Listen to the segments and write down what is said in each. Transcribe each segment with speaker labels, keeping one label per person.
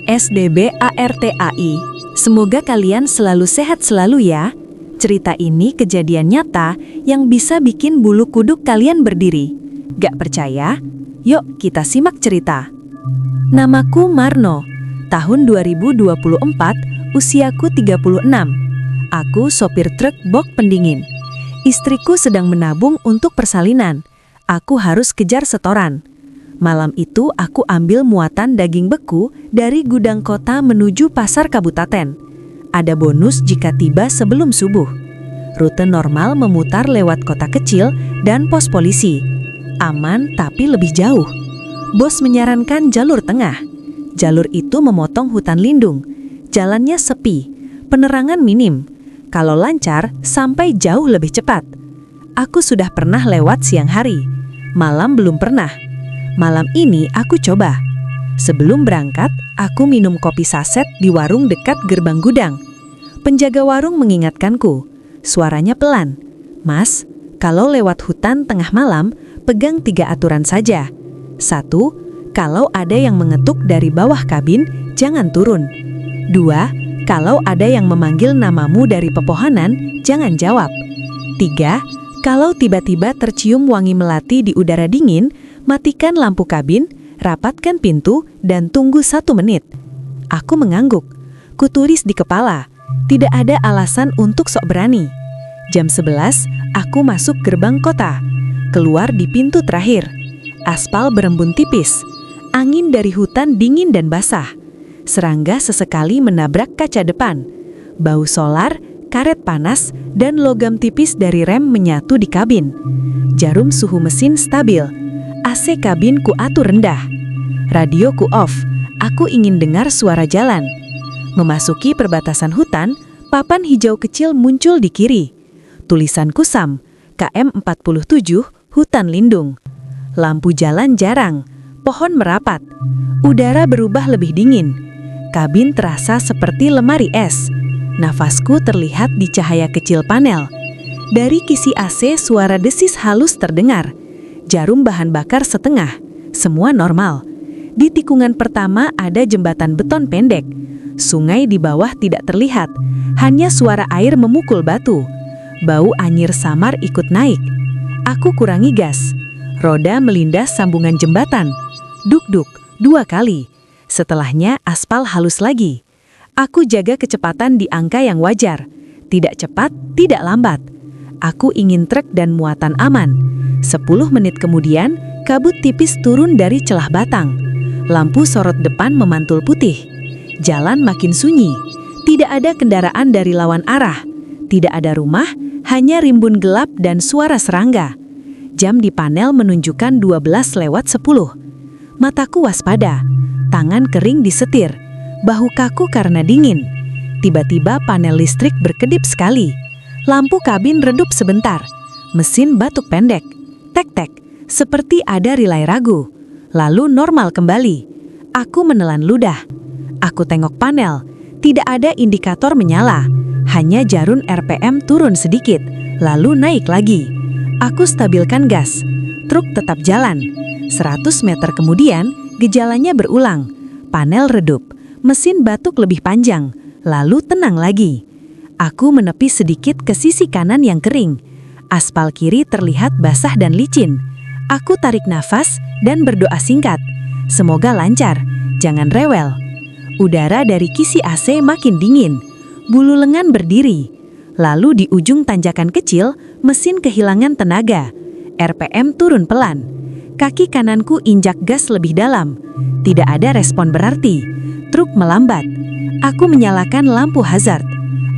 Speaker 1: SDB ARTAI, semoga kalian selalu sehat selalu ya. Cerita ini kejadian nyata yang bisa bikin bulu kuduk kalian berdiri. Gak percaya? Yuk kita simak cerita. Namaku Marno. Tahun 2024, usiaku 36. Aku sopir truk box pendingin. Istriku sedang menabung untuk persalinan. Aku harus kejar setoran. Malam itu aku ambil muatan daging beku dari gudang kota menuju pasar kabupaten. Ada bonus jika tiba sebelum subuh. Rute normal memutar lewat kota kecil dan pos polisi. Aman tapi lebih jauh. Bos menyarankan jalur tengah. Jalur itu memotong hutan lindung. Jalannya sepi, penerangan minim. Kalau lancar, sampai jauh lebih cepat. Aku sudah pernah lewat siang hari. Malam belum pernah. Malam ini aku coba. Sebelum berangkat, aku minum kopi saset di warung dekat gerbang gudang. Penjaga warung mengingatkanku. Suaranya pelan. Mas, kalau lewat hutan tengah malam, pegang 3 aturan saja. 1. Kalau ada yang mengetuk dari bawah kabin, jangan turun. 2. Kalau ada yang memanggil namamu dari pepohonan, jangan jawab. 3. Kalau tiba-tiba tercium wangi melati di udara dingin, matikan lampu kabin, rapatkan pintu, dan tunggu 1 menit. Aku mengangguk. Kutulis di kepala. Tidak ada alasan untuk sok berani. Jam 11, aku masuk gerbang kota. Keluar di pintu terakhir. Aspal berembun tipis. Angin dari hutan dingin dan basah. Serangga sesekali menabrak kaca depan. Bau solar, karet panas, dan logam tipis dari rem menyatu di kabin. Jarum suhu mesin stabil. AC kabin ku atur rendah. Radio ku off. Aku ingin dengar suara jalan. Memasuki perbatasan hutan, papan hijau kecil muncul di kiri. Tulisan kusam, KM 47, hutan lindung. Lampu jalan jarang, pohon merapat. Udara berubah lebih dingin. Kabin terasa seperti lemari es. Nafasku terlihat di cahaya kecil panel. Dari kisi AC suara desis halus terdengar. Jarum bahan bakar setengah, semua normal. Di tikungan pertama ada jembatan beton pendek. Sungai di bawah tidak terlihat, hanya suara air memukul batu. Bau anyir samar ikut naik. Aku kurangi gas. Roda melindas sambungan jembatan. Duk-duk, 2 kali. Setelahnya aspal halus lagi. Aku jaga kecepatan di angka yang wajar. Tidak cepat, tidak lambat. Aku ingin truk dan muatan aman. 10 menit kemudian, kabut tipis turun dari celah batang. Lampu sorot depan memantul putih. Jalan makin sunyi. Tidak ada kendaraan dari lawan arah. Tidak ada rumah, hanya rimbun gelap dan suara serangga. Jam di panel menunjukkan 12:10. Mataku waspada. Tangan kering di setir. Bahu kaku karena dingin. Tiba-tiba panel listrik berkedip sekali. Lampu kabin redup sebentar. Mesin batuk pendek. Tek-tek, seperti ada relay ragu. Lalu normal kembali. Aku menelan ludah. Aku tengok panel. Tidak ada indikator menyala. Hanya jarum RPM turun sedikit, lalu naik lagi. Aku stabilkan gas. Truk tetap jalan. 100 meter kemudian, gejalanya berulang. Panel redup. Mesin batuk lebih panjang. Lalu tenang lagi. Aku menepi sedikit ke sisi kanan yang kering. Aspal kiri terlihat basah dan licin. Aku tarik nafas dan berdoa singkat. Semoga lancar, jangan rewel. Udara dari kisi AC makin dingin. Bulu lengan berdiri. Lalu di ujung tanjakan kecil, mesin kehilangan tenaga. RPM turun pelan. Kaki kananku injak gas lebih dalam. Tidak ada respon berarti. Truk melambat. Aku menyalakan lampu hazard.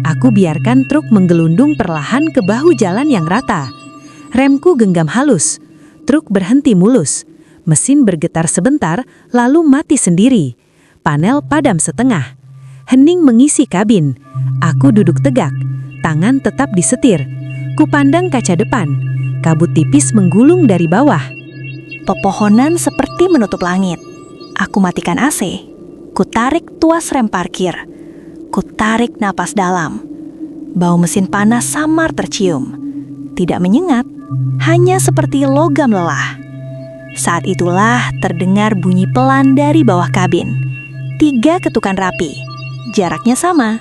Speaker 1: Aku biarkan truk menggelundung perlahan ke bahu jalan yang rata. Remku genggam halus. Truk berhenti mulus. Mesin bergetar sebentar, lalu mati sendiri. Panel padam setengah. Hening mengisi kabin. Aku duduk tegak. Tangan tetap disetir. Kupandang kaca depan. Kabut tipis menggulung dari bawah.
Speaker 2: Pepohonan seperti menutup langit. Aku matikan AC. Kutarik tuas rem parkir. Kutarik napas dalam. Bau mesin panas samar tercium. Tidak menyengat, hanya seperti logam lelah. Saat itulah terdengar bunyi pelan dari bawah kabin. 3 ketukan rapi, jaraknya sama.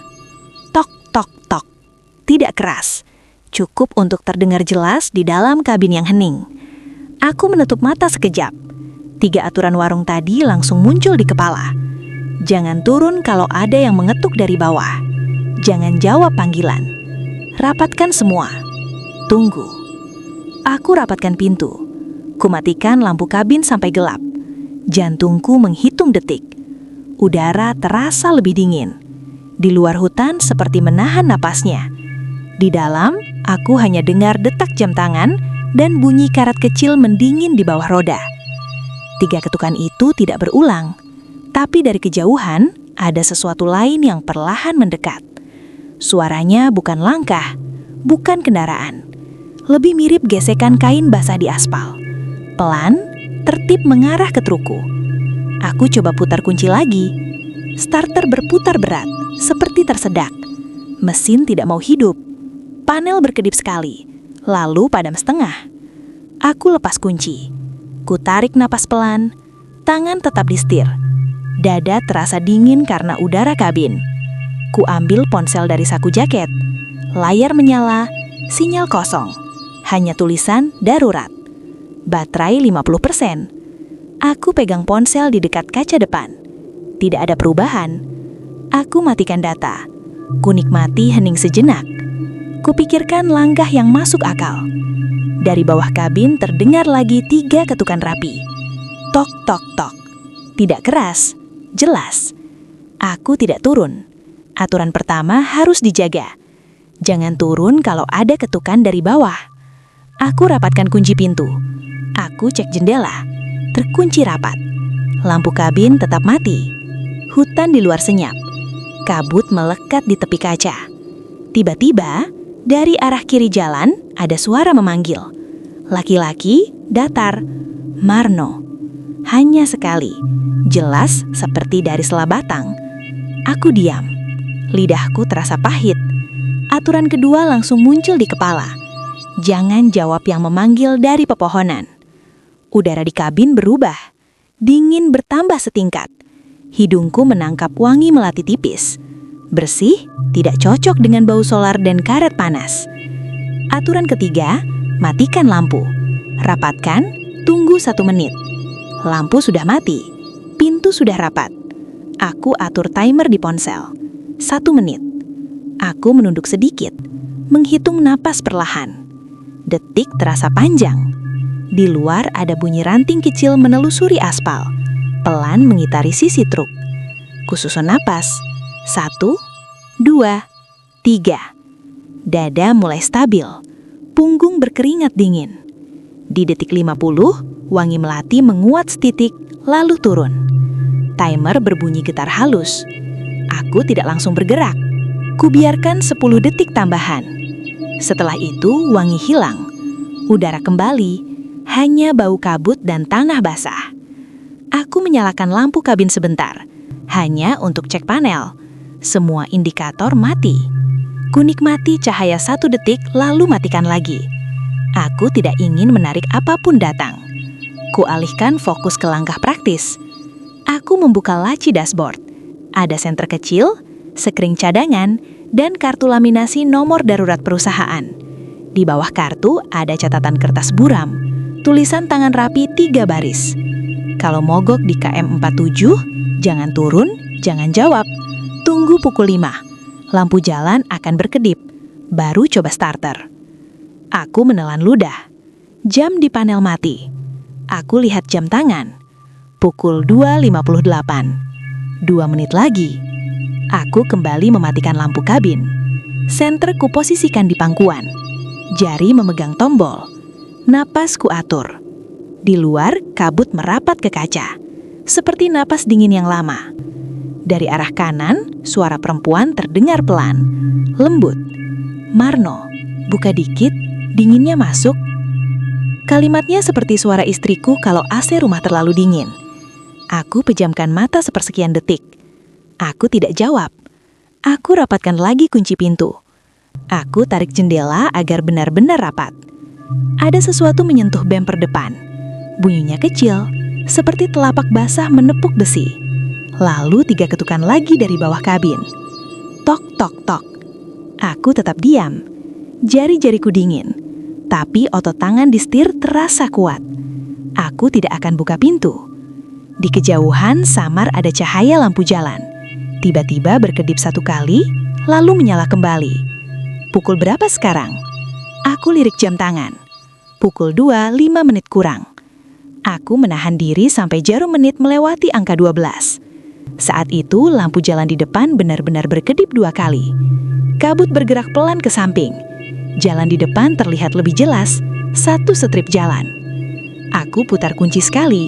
Speaker 2: Tok, tok, tok. Tidak keras, cukup untuk terdengar jelas di dalam kabin yang hening. Aku menutup mata sekejap. 3 aturan warung tadi langsung muncul di kepala. Jangan turun kalau ada yang mengetuk dari bawah. Jangan jawab panggilan. Rapatkan semua. Tunggu. Aku rapatkan pintu. Kumatikan lampu kabin sampai gelap. Jantungku menghitung detik. Udara terasa lebih dingin. Di luar hutan seperti menahan napasnya. Di dalam, aku hanya dengar detak jam tangan dan bunyi karat kecil mendingin di bawah roda. 3 ketukan itu tidak berulang, tapi dari kejauhan ada sesuatu lain yang perlahan mendekat. Suaranya bukan langkah, bukan kendaraan. Lebih mirip gesekan kain basah di aspal. Pelan, tertib mengarah ke truku. Aku coba putar kunci lagi. Starter berputar berat, seperti tersedak. Mesin tidak mau hidup. Panel berkedip sekali, lalu padam setengah. Aku lepas kunci. Ku tarik napas pelan, tangan tetap di setir. Dada terasa dingin karena udara kabin. Ku ambil ponsel dari saku jaket. Layar menyala, sinyal kosong. Hanya tulisan darurat. Baterai 50%. Aku pegang ponsel di dekat kaca depan. Tidak ada perubahan. Aku matikan data. Ku nikmati hening sejenak. Kupikirkan langkah yang masuk akal. Dari bawah kabin terdengar lagi 3 ketukan rapi. Tok, tok, tok. Tidak keras, jelas. Aku tidak turun. Aturan pertama harus dijaga. Jangan turun kalau ada ketukan dari bawah. Aku rapatkan kunci pintu. Aku cek jendela. Terkunci rapat. Lampu kabin tetap mati. Hutan di luar senyap. Kabut melekat di tepi kaca. Tiba-tiba, dari arah kiri jalan ada suara memanggil. Laki-laki, datar, Marno. Hanya sekali, jelas seperti dari selabatang. Aku diam. Lidahku terasa pahit. Aturan kedua langsung muncul di kepala. Jangan jawab yang memanggil dari pepohonan. Udara di kabin berubah. Dingin bertambah setingkat. Hidungku menangkap wangi melati tipis. Bersih, tidak cocok dengan bau solar dan karet panas. Aturan ketiga, matikan lampu. Rapatkan, tunggu 1 menit. Lampu sudah mati, pintu sudah rapat. Aku atur timer di ponsel. 1 menit. Aku menunduk sedikit, menghitung napas perlahan. Detik terasa panjang. Di luar ada bunyi ranting kecil menelusuri aspal. Pelan mengitari sisi truk. Kususun napas. 1, 2, 3. Dada mulai stabil. Punggung berkeringat dingin. Di detik 50, wangi melati menguat setitik, lalu turun. Timer berbunyi getar halus. Aku tidak langsung bergerak. Kubiarkan 10 detik tambahan. Setelah itu, wangi hilang. Udara kembali, hanya bau kabut dan tanah basah. Aku menyalakan lampu kabin sebentar, hanya untuk cek panel. Semua indikator mati. Ku nikmati cahaya 1 detik lalu matikan lagi. Aku tidak ingin menarik apapun datang. Ku alihkan fokus ke langkah praktis. Aku membuka laci dashboard. Ada senter kecil, sekring cadangan, dan kartu laminasi nomor darurat perusahaan. Di bawah kartu ada catatan kertas buram, tulisan tangan rapi 3 baris. Kalau mogok di KM 47, jangan turun, jangan jawab. Tunggu pukul 5. Lampu jalan akan berkedip. Baru coba starter. Aku menelan ludah. Jam di panel mati. Aku lihat jam tangan. Pukul 2.58. 2 menit lagi. Aku kembali mematikan lampu kabin. Senter kuposisikan di pangkuan. Jari memegang tombol. Napas kuatur. Di luar, kabut merapat ke kaca. Seperti napas dingin yang lama. Dari arah kanan, suara perempuan terdengar pelan, lembut. Marno, buka dikit, dinginnya masuk. Kalimatnya seperti suara istriku kalau AC rumah terlalu dingin. Aku pejamkan mata sepersekian detik. Aku tidak jawab. Aku rapatkan lagi kunci pintu. Aku tarik jendela agar benar-benar rapat. Ada sesuatu menyentuh bemper depan. Bunyinya kecil, seperti telapak basah menepuk besi. Lalu 3 ketukan lagi dari bawah kabin. Tok, tok, tok. Aku tetap diam. Jari-jariku dingin, tapi otot tangan di setir terasa kuat. Aku tidak akan buka pintu. Di kejauhan samar ada cahaya lampu jalan. Tiba-tiba berkedip 1 kali, lalu menyala kembali. Pukul berapa sekarang? Aku lirik jam tangan. Pukul 2, 5 menit kurang. Aku menahan diri sampai jarum menit melewati angka 12. Saat itu lampu jalan di depan benar-benar berkedip 2 kali. Kabut bergerak pelan ke samping. Jalan di depan terlihat lebih jelas, 1 strip jalan. Aku putar kunci sekali.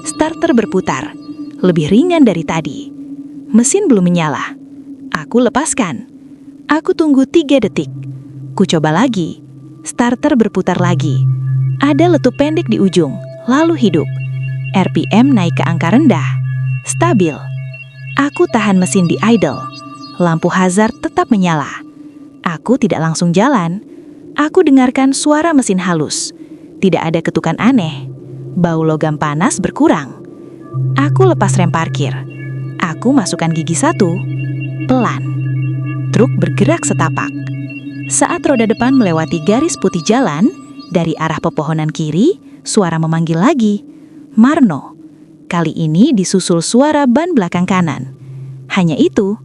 Speaker 2: Starter berputar, lebih ringan dari tadi. Mesin belum menyala. Aku lepaskan. Aku tunggu 3 detik. Ku coba lagi. Starter berputar lagi. Ada letup pendek di ujung, lalu hidup. RPM naik ke angka rendah. Stabil. Aku tahan mesin di idle. Lampu hazard tetap menyala. Aku tidak langsung jalan. Aku dengarkan suara mesin halus. Tidak ada ketukan aneh. Bau logam panas berkurang. Aku lepas rem parkir. Aku masukkan gigi 1. Pelan. Truk bergerak setapak. Saat roda depan melewati garis putih jalan, dari arah pepohonan kiri, suara memanggil lagi. Marno. Kali ini disusul suara ban belakang kanan. Hanya itu,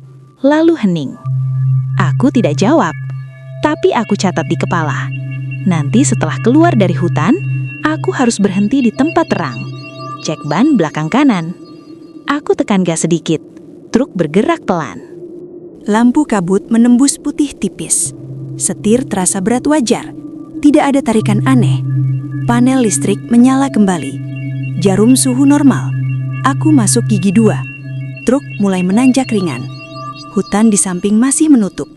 Speaker 2: lalu hening. Aku tidak jawab, tapi aku catat di kepala. Nanti setelah keluar dari hutan, aku harus berhenti di tempat terang. Cek ban belakang kanan. Aku tekan gas sedikit. Truk bergerak pelan.
Speaker 1: Lampu kabut menembus putih tipis. Setir terasa berat wajar. Tidak ada tarikan aneh. Panel listrik menyala kembali. Jarum suhu normal. Aku masuk gigi 2. Truk mulai menanjak ringan. Hutan di samping masih menutup.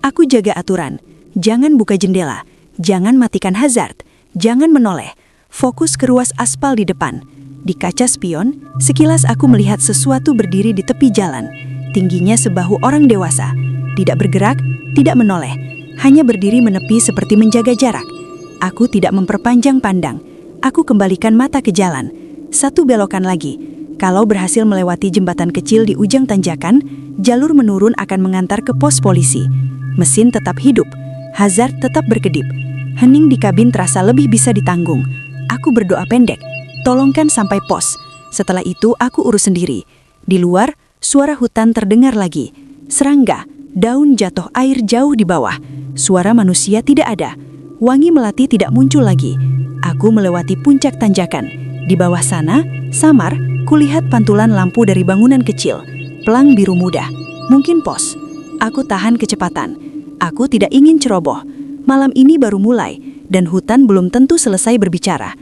Speaker 1: Aku jaga aturan. Jangan buka jendela. Jangan matikan hazard. Jangan menoleh. Fokus ke ruas aspal di depan. Di kaca spion, sekilas aku melihat sesuatu berdiri di tepi jalan. Tingginya sebahu orang dewasa. Tidak bergerak, tidak menoleh. Hanya berdiri menepi seperti menjaga jarak. Aku tidak memperpanjang pandang. Aku kembalikan mata ke jalan. 1 belokan lagi. Kalau berhasil melewati jembatan kecil di ujung tanjakan, jalur menurun akan mengantar ke pos polisi. Mesin tetap hidup. Hazard tetap berkedip. Hening di kabin terasa lebih bisa ditanggung. Aku berdoa pendek. Tolongkan sampai pos. Setelah itu aku urus sendiri. Di luar, suara hutan terdengar lagi. Serangga, daun jatuh air jauh di bawah. Suara manusia tidak ada. Wangi melati tidak muncul lagi. Aku melewati puncak tanjakan. Di bawah sana, samar, kulihat pantulan lampu dari bangunan kecil. Pelang biru muda. Mungkin pos. Aku tahan kecepatan. Aku tidak ingin ceroboh. Malam ini baru mulai, dan hutan belum tentu selesai berbicara.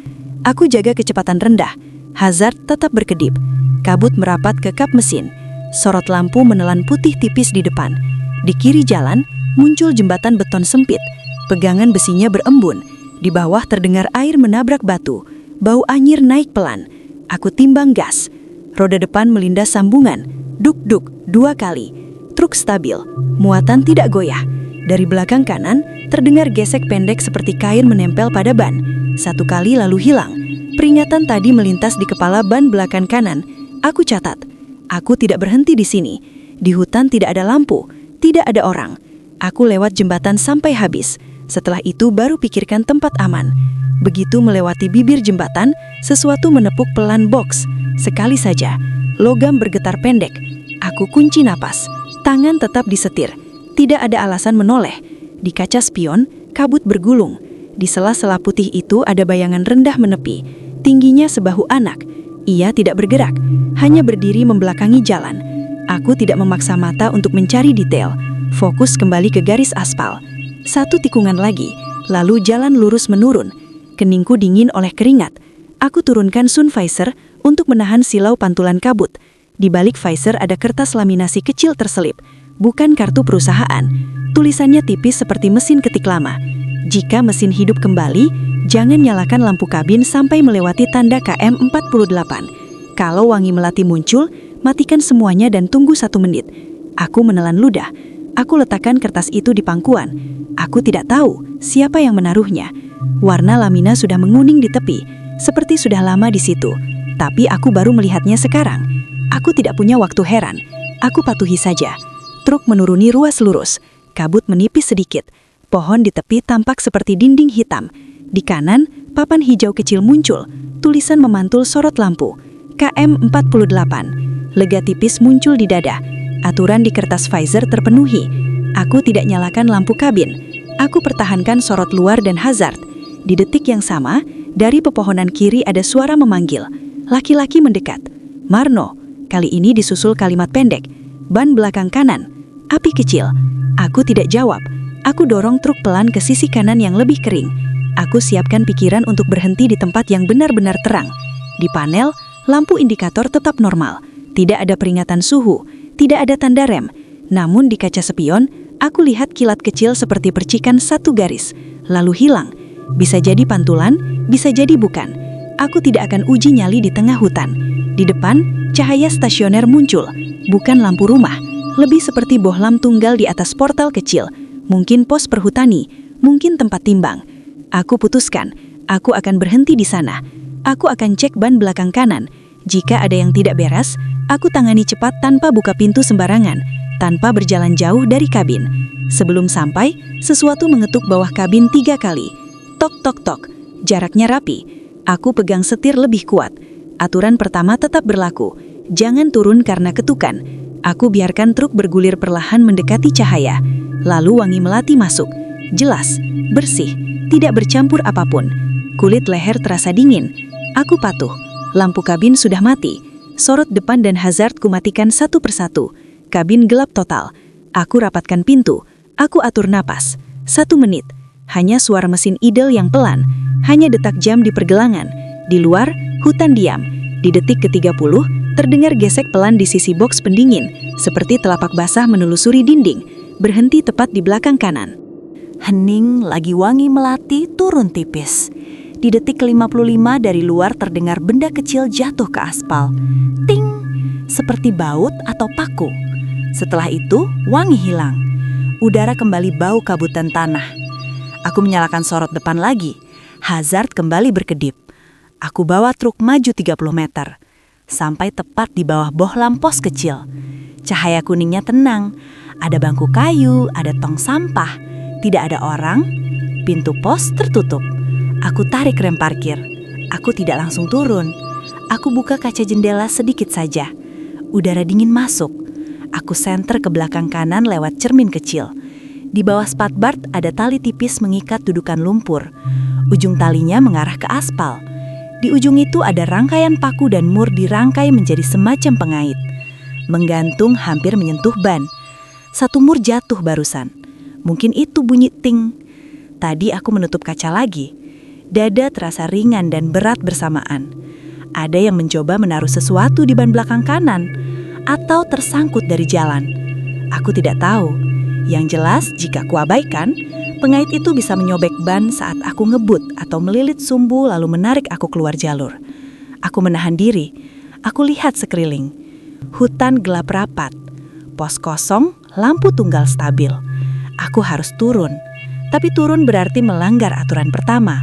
Speaker 1: Aku jaga kecepatan rendah. Hazard tetap berkedip. Kabut merapat ke kap mesin. Sorot lampu menelan putih tipis di depan. Di kiri jalan, muncul jembatan beton sempit. Pegangan besinya berembun. Di bawah terdengar air menabrak batu. Bau anyir naik pelan. Aku timbang gas. Roda depan melindas sambungan. Duk-duk 2 kali. Truk stabil. Muatan tidak goyah. Dari belakang kanan, terdengar gesek pendek seperti kain menempel pada ban. 1 kali lalu hilang. Peringatan tadi melintas di kepala ban belakang kanan. Aku catat. Aku tidak berhenti di sini. Di hutan tidak ada lampu. Tidak ada orang. Aku lewat jembatan sampai habis. Setelah itu baru pikirkan tempat aman. Begitu melewati bibir jembatan, sesuatu menepuk pelan box. Sekali saja, logam bergetar pendek. Aku kunci napas. Tangan tetap disetir. Tidak ada alasan menoleh. Di kaca spion, kabut bergulung. Di sela-sela putih itu ada bayangan rendah menepi. Tingginya sebahu anak. Ia tidak bergerak, hanya berdiri membelakangi jalan. Aku tidak memaksa mata untuk mencari detail. Fokus kembali ke garis aspal. 1 tikungan lagi, lalu jalan lurus menurun. Keningku dingin oleh keringat. Aku turunkan sun visor untuk menahan silau pantulan kabut. Di balik visor ada kertas laminasi kecil terselip. Bukan kartu perusahaan. Tulisannya tipis seperti mesin ketik lama. Jika mesin hidup kembali, jangan nyalakan lampu kabin sampai melewati tanda KM 48. Kalau wangi melati muncul, matikan semuanya dan tunggu 1 menit. Aku menelan ludah. Aku letakkan kertas itu di pangkuan. Aku tidak tahu siapa yang menaruhnya. Warna lamina sudah menguning di tepi, seperti sudah lama di situ. Tapi aku baru melihatnya sekarang. Aku tidak punya waktu heran. Aku patuhi saja. Truk menuruni ruas lurus. Kabut menipis sedikit. Pohon di tepi tampak seperti dinding hitam. Di kanan, papan hijau kecil muncul. Tulisan memantul sorot lampu. KM 48. Lega tipis muncul di dada. Aturan di kertas Pfizer terpenuhi. Aku tidak nyalakan lampu kabin. Aku pertahankan sorot luar dan hazard. Di detik yang sama, dari pepohonan kiri ada suara memanggil. Laki-laki mendekat. Marno. Kali ini disusul kalimat pendek. Ban belakang kanan. Api kecil. Aku tidak jawab. Aku dorong truk pelan ke sisi kanan yang lebih kering. Aku siapkan pikiran untuk berhenti di tempat yang benar-benar terang. Di panel, lampu indikator tetap normal. Tidak ada peringatan suhu. Tidak ada tanda rem. Namun di kaca spion, aku lihat kilat kecil seperti percikan satu garis. Lalu hilang. Bisa jadi pantulan, bisa jadi bukan. Aku tidak akan uji nyali di tengah hutan. Di depan, cahaya stasioner muncul. Bukan lampu rumah. Lebih seperti bohlam tunggal di atas portal kecil. Mungkin pos perhutani. Mungkin tempat timbang. Aku putuskan. Aku akan berhenti di sana. Aku akan cek ban belakang kanan. Jika ada yang tidak beres, aku tangani cepat tanpa buka pintu sembarangan. Tanpa berjalan jauh dari kabin. Sebelum sampai, sesuatu mengetuk bawah kabin 3 kali. Tok tok tok. Jaraknya rapi. Aku pegang setir lebih kuat. Aturan pertama tetap berlaku. Jangan turun karena ketukan. Aku biarkan truk bergulir perlahan mendekati cahaya. Lalu wangi melati masuk. Jelas, bersih, tidak bercampur apapun. Kulit leher terasa dingin. Aku patuh. Lampu kabin sudah mati. Sorot depan dan hazard kumatikan satu persatu. Kabin gelap total. Aku rapatkan pintu. Aku atur napas. 1 menit. Hanya suara mesin idle yang pelan. Hanya detak jam di pergelangan. Di luar, hutan diam. Di detik ke-30, terdengar gesek pelan di sisi boks pendingin. Seperti telapak basah menelusuri dinding. Berhenti tepat di belakang kanan.
Speaker 2: Hening lagi wangi melati turun tipis. Di detik ke-55 dari luar terdengar benda kecil jatuh ke aspal. Ting! Seperti baut atau paku. Setelah itu, wangi hilang. Udara kembali bau kabutan tanah. Aku menyalakan sorot depan lagi. Hazard kembali berkedip. Aku bawa truk maju 30 meter. Sampai tepat di bawah bohlam pos kecil. Cahaya kuningnya tenang. Ada bangku kayu, ada tong sampah. Tidak ada orang. Pintu pos tertutup. Aku tarik rem parkir. Aku tidak langsung turun. Aku buka kaca jendela sedikit saja. Udara dingin masuk. Aku senter ke belakang kanan lewat cermin kecil. Di bawah spatbard ada tali tipis mengikat dudukan lumpur. Ujung talinya mengarah ke aspal. Di ujung itu ada rangkaian paku dan mur dirangkai menjadi semacam pengait. Menggantung hampir menyentuh ban. Satu mur jatuh barusan. Mungkin itu bunyi ting. Tadi aku menutup kaca lagi. Dada terasa ringan dan berat bersamaan. Ada yang mencoba menaruh sesuatu di ban belakang kanan. Atau tersangkut dari jalan. Aku tidak tahu. Yang jelas, jika kuabaikan, pengait itu bisa menyobek ban saat aku ngebut atau melilit sumbu lalu menarik aku keluar jalur. Aku menahan diri. Aku lihat sekeliling. Hutan gelap rapat. Pos kosong, lampu tunggal stabil. Aku harus turun. Tapi turun berarti melanggar aturan pertama.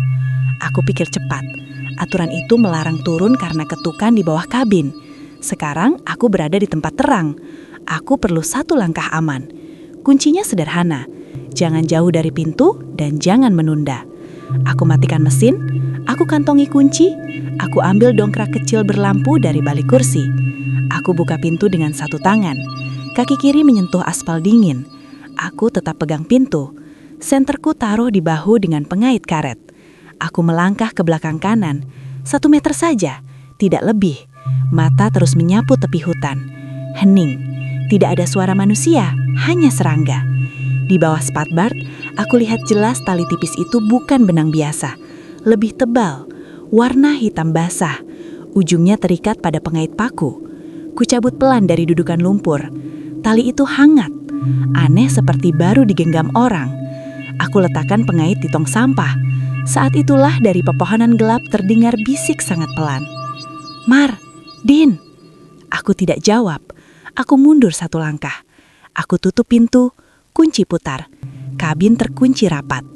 Speaker 2: Aku pikir cepat. Aturan itu melarang turun karena ketukan di bawah kabin. Sekarang aku berada di tempat terang. Aku perlu 1 langkah aman. Kuncinya sederhana. Jangan jauh dari pintu dan jangan menunda. Aku matikan mesin. Aku kantongi kunci. Aku ambil dongkrak kecil berlampu dari balik kursi. Aku buka pintu dengan 1 tangan. Kaki kiri menyentuh aspal dingin. Aku tetap pegang pintu. Senterku taruh di bahu dengan pengait karet. Aku melangkah ke belakang kanan. 1 meter saja, tidak lebih. Mata terus menyapu tepi hutan. Hening. Tidak ada suara manusia, hanya serangga. Di bawah spatbard, aku lihat jelas tali tipis itu bukan benang biasa. Lebih tebal, warna hitam basah. Ujungnya terikat pada pengait paku. Kucabut pelan dari dudukan lumpur. Tali itu hangat. Aneh seperti baru digenggam orang. Aku letakkan pengait di tong sampah. Saat itulah dari pepohonan gelap terdengar bisik sangat pelan. Mar, Din. Aku tidak jawab. Aku mundur 1 langkah. Aku tutup pintu, kunci putar. Kabin terkunci rapat.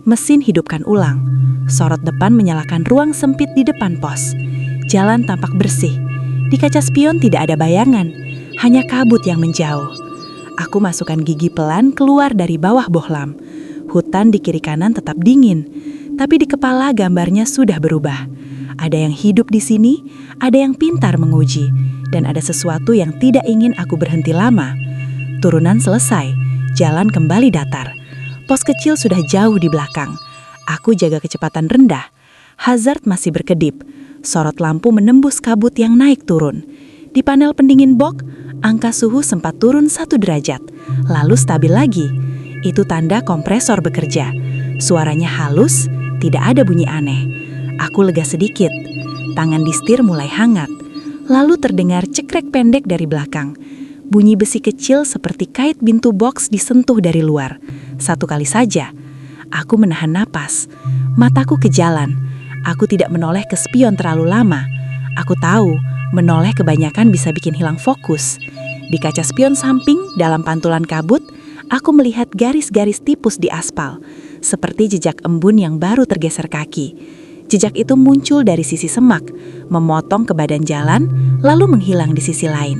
Speaker 2: Mesin hidupkan ulang.
Speaker 1: Sorot depan menyalakan ruang sempit di depan pos. Jalan tampak bersih. Di kaca spion tidak ada bayangan, hanya kabut yang menjauh. Aku masukkan gigi pelan keluar dari bawah bohlam. Hutan di kiri kanan tetap dingin, tapi di kepala gambarnya sudah berubah. Ada yang hidup di sini, ada yang pintar menguji, dan ada sesuatu yang tidak ingin aku berhenti lama. Turunan selesai, jalan kembali datar. Pos kecil sudah jauh di belakang. Aku jaga kecepatan rendah. Hazard masih berkedip. Sorot lampu menembus kabut yang naik turun. Di panel pendingin box, angka suhu sempat turun 1 derajat, lalu stabil lagi. Itu tanda kompresor bekerja. Suaranya halus, tidak ada bunyi aneh. Aku lega sedikit. Tangan di setir mulai hangat. Lalu terdengar cekrek pendek dari belakang. Bunyi besi kecil seperti kait pintu box disentuh dari luar. 1 kali saja. Aku menahan napas. Mataku ke jalan. Aku tidak menoleh ke spion terlalu lama. Aku tahu, menoleh kebanyakan bisa bikin hilang fokus. Di kaca spion samping, dalam pantulan kabut, aku melihat garis-garis tipus di aspal, seperti jejak embun yang baru tergeser kaki. Jejak itu muncul dari sisi semak, memotong ke badan jalan, lalu menghilang di sisi lain.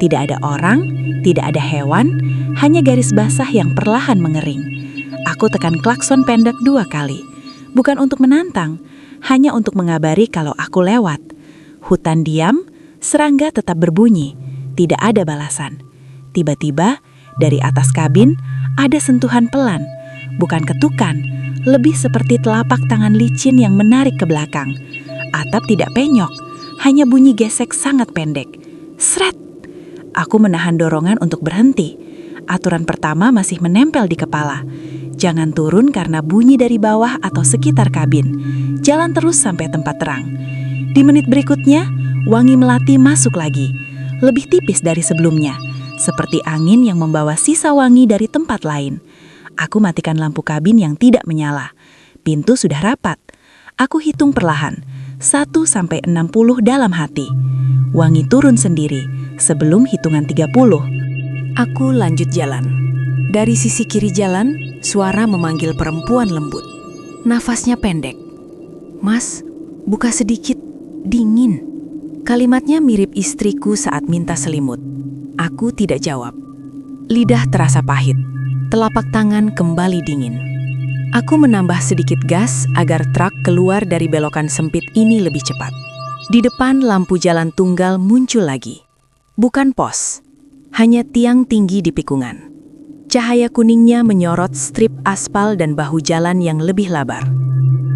Speaker 1: Tidak ada orang, tidak ada hewan, hanya garis basah yang perlahan mengering. Aku tekan klakson pendek 2 kali. Bukan untuk menantang, hanya untuk mengabari kalau aku lewat. Hutan diam, serangga tetap berbunyi. Tidak ada balasan. Tiba-tiba, dari atas kabin, ada sentuhan pelan. Bukan ketukan, lebih seperti telapak tangan licin yang menarik ke belakang. Atap tidak penyok, hanya bunyi gesek sangat pendek. Sret! Aku menahan dorongan untuk berhenti. Aturan pertama masih menempel di kepala. Jangan turun karena bunyi dari bawah atau sekitar kabin. Jalan terus sampai tempat terang. Di menit berikutnya, wangi melati masuk lagi. Lebih tipis dari sebelumnya. Seperti angin yang membawa sisa wangi dari tempat lain. Aku matikan lampu kabin yang tidak menyala. Pintu sudah rapat. Aku hitung perlahan. 1 sampai 60 dalam hati. Wangi turun sendiri sebelum hitungan 30. Aku lanjut jalan. Dari sisi kiri jalan, suara memanggil perempuan lembut. Nafasnya pendek. "Mas, buka sedikit, dingin." Kalimatnya mirip istriku saat minta selimut. Aku tidak jawab. Lidah terasa pahit. Telapak tangan kembali dingin. Aku menambah sedikit gas agar truk keluar dari belokan sempit ini lebih cepat. Di depan lampu jalan tunggal muncul lagi. Bukan pos, hanya tiang tinggi di pikungan. Cahaya kuningnya menyorot strip aspal dan bahu jalan yang lebih lebar.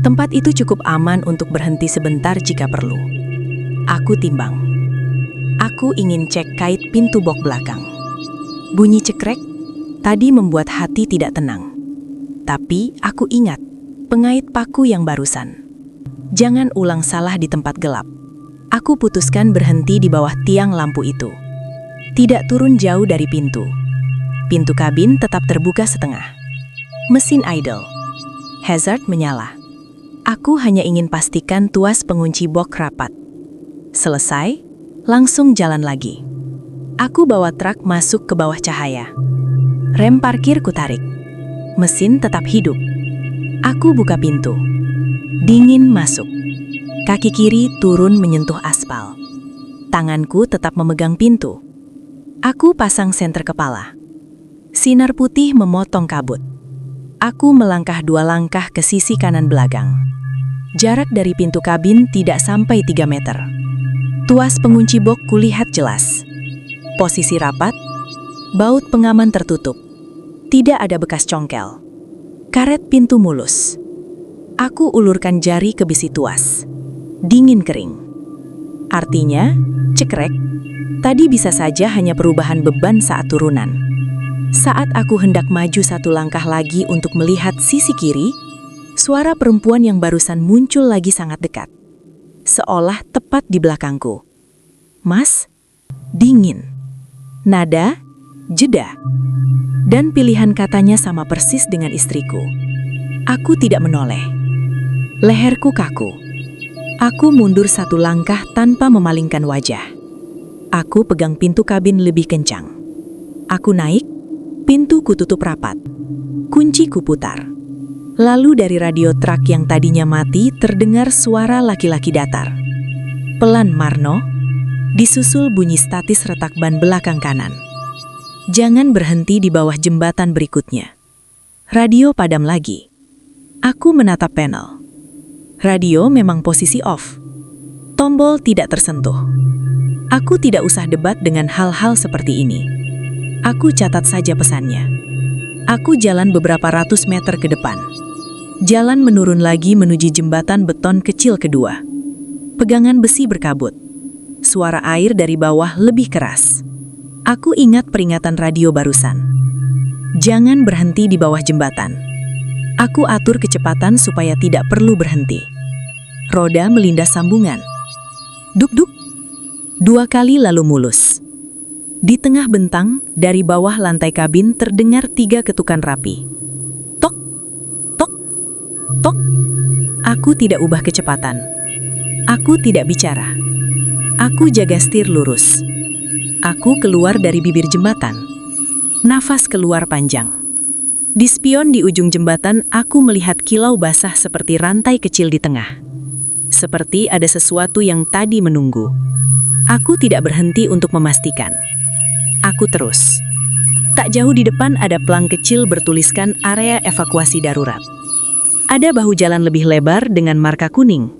Speaker 1: Tempat itu cukup aman untuk berhenti sebentar jika perlu. Aku timbang. Aku ingin cek kait pintu box belakang. Bunyi cekrek tadi membuat hati tidak tenang. Tapi aku ingat pengait paku yang barusan. Jangan ulang salah di tempat gelap. Aku putuskan berhenti di bawah tiang lampu itu. Tidak turun jauh dari pintu. Pintu kabin tetap terbuka setengah. Mesin idle. Hazard menyala. Aku hanya ingin pastikan tuas pengunci box rapat. Selesai, langsung jalan lagi. Aku bawa truk masuk ke bawah cahaya. Rem parkir kutarik. Mesin tetap hidup. Aku buka pintu. Dingin masuk. Kaki kiri turun menyentuh aspal. Tanganku tetap memegang pintu. Aku pasang senter kepala. Sinar putih memotong kabut. Aku melangkah 2 langkah ke sisi kanan belakang. Jarak dari pintu kabin tidak sampai 3 meter. Tuas pengunci box kulihat jelas. Posisi rapat, baut pengaman tertutup. Tidak ada bekas congkel. Karet pintu mulus. Aku ulurkan jari ke besi tuas. Dingin kering. Artinya, cekrek, tadi bisa saja hanya perubahan beban saat turunan. Saat aku hendak maju 1 langkah lagi untuk melihat sisi kiri, suara perempuan yang barusan muncul lagi sangat dekat. Seolah tepat di belakangku. "Mas?" Dingin. Nada, jeda. Dan pilihan katanya sama persis dengan istriku. Aku tidak menoleh. Leherku kaku. Aku mundur 1 langkah tanpa memalingkan wajah. Aku pegang pintu kabin lebih kencang. Aku naik. Pintu kututup rapat. Kunci kuputar. Lalu dari radio truk yang tadinya mati terdengar suara laki-laki datar. Pelan Marno, disusul bunyi statis retak ban belakang kanan. Jangan berhenti di bawah jembatan berikutnya. Radio padam lagi. Aku menatap panel. Radio memang posisi off. Tombol tidak tersentuh. Aku tidak usah debat dengan hal-hal seperti ini. Aku catat saja pesannya. Aku jalan beberapa ratus meter ke depan. Jalan menurun lagi menuju jembatan beton kecil kedua. Pegangan besi berkabut. Suara air dari bawah lebih keras. Aku ingat peringatan radio barusan. Jangan berhenti di bawah jembatan. Aku atur kecepatan supaya tidak perlu berhenti. Roda melindas sambungan. Duk-duk. 2 kali lalu mulus. Di tengah bentang, dari bawah lantai kabin terdengar 3 ketukan rapi. Tok, tok, tok. Aku tidak ubah kecepatan. Aku tidak bicara. Aku jaga setir lurus. Aku keluar dari bibir jembatan. Nafas keluar panjang. Di spion di ujung jembatan, aku melihat kilau basah seperti rantai kecil di tengah. Seperti ada sesuatu yang tadi menunggu. Aku tidak berhenti untuk memastikan. Aku terus. Tak jauh di depan ada pelang kecil bertuliskan area evakuasi darurat. Ada bahu jalan lebih lebar dengan marka kuning.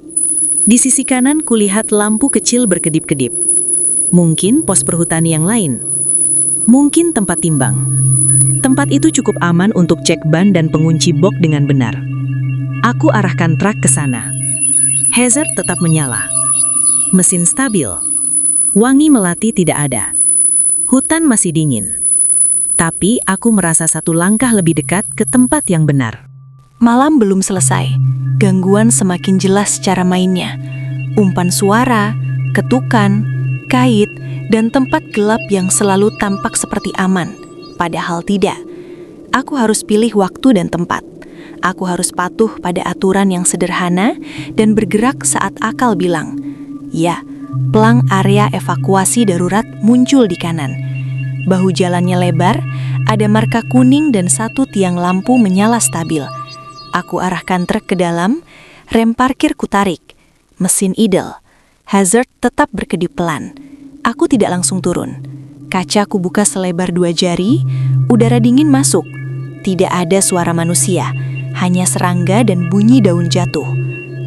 Speaker 1: Di sisi kanan kulihat lampu kecil berkedip-kedip. Mungkin pos perhutani yang lain. Mungkin tempat timbang. Tempat itu cukup aman untuk cek ban dan pengunci box dengan benar. Aku arahkan truk ke sana. Hazard tetap menyala. Mesin stabil. Wangi melati tidak ada. Hutan masih dingin. Tapi aku merasa satu langkah lebih dekat ke tempat yang benar.
Speaker 2: Malam belum selesai. Gangguan semakin jelas cara mainnya. Umpan suara, ketukan, kait, dan tempat gelap yang selalu tampak seperti aman. Padahal tidak. Aku harus pilih waktu dan tempat. Aku harus patuh pada aturan yang sederhana dan bergerak saat akal bilang, ya, pelang area evakuasi darurat muncul di kanan. Bahu jalannya lebar, ada marka kuning dan satu tiang lampu menyala stabil. Aku arahkan truk ke dalam, rem parkir kutarik, mesin idle. Hazard tetap berkedip pelan. Aku tidak langsung turun. Kaca ku buka selebar 2 jari, udara dingin masuk. Tidak ada suara manusia, hanya serangga dan bunyi daun jatuh.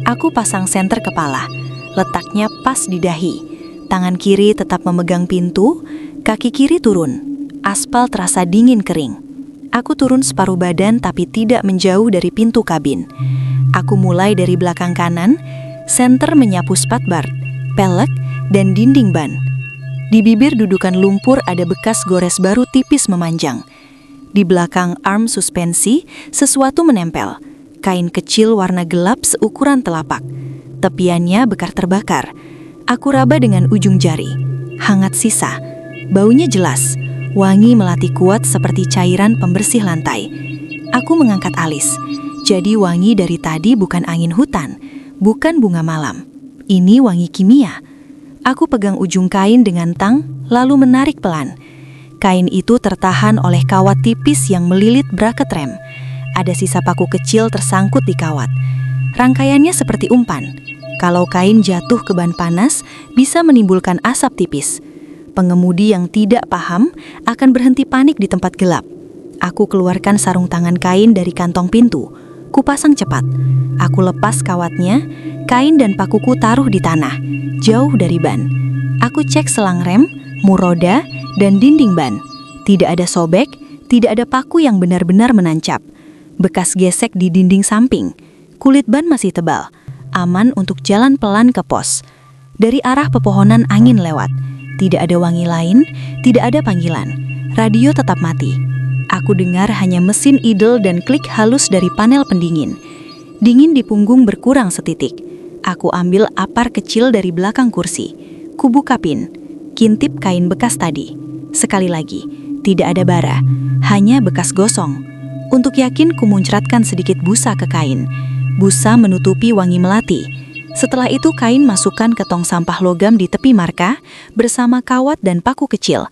Speaker 2: Aku pasang senter kepala, letaknya pas di dahi. Tangan kiri tetap memegang pintu, kaki kiri turun. Aspal terasa dingin kering. Aku turun separuh badan tapi tidak menjauh dari pintu kabin. Aku mulai dari belakang kanan, senter menyapu spatbar, pelek, dan dinding ban. Di bibir dudukan lumpur ada bekas gores baru tipis memanjang. Di belakang arm suspensi, sesuatu menempel. Kain kecil warna gelap seukuran telapak. Tepiannya bekar terbakar. Aku raba dengan ujung jari. Hangat sisa. Baunya jelas. Wangi melati kuat seperti cairan pembersih lantai. Aku mengangkat alis. Jadi wangi dari tadi bukan angin hutan, bukan bunga malam. Ini wangi kimia. Aku pegang ujung kain dengan tang, lalu menarik pelan. Kain itu tertahan oleh kawat tipis yang melilit braket rem. Ada sisa paku kecil tersangkut di kawat. Rangkaiannya seperti umpan. Kalau kain jatuh ke ban panas, bisa menimbulkan asap tipis. Pengemudi yang tidak paham akan berhenti panik di tempat gelap. Aku keluarkan sarung tangan kain dari kantong pintu. Kupasang cepat. Aku lepas kawatnya, kain dan pakuku taruh di tanah, jauh dari ban. Aku cek selang rem, mur roda, dan dinding ban. Tidak ada sobek, tidak ada paku yang benar-benar menancap. Bekas gesek di dinding samping. Kulit ban masih tebal, aman untuk jalan pelan ke pos. Dari arah pepohonan angin lewat. Tidak ada wangi lain, tidak ada panggilan. Radio tetap mati. Aku dengar hanya mesin idle dan klik halus dari panel pendingin. Dingin di punggung berkurang setitik. Aku ambil apar kecil dari belakang kursi. Kubuka pin. Kintip kain bekas tadi. Sekali lagi, tidak ada bara, hanya bekas gosong. Untuk yakin kumuncratkan sedikit busa ke kain. Busa menutupi wangi melati. Setelah itu kain masukkan ke tong sampah logam di tepi marka bersama kawat dan paku kecil.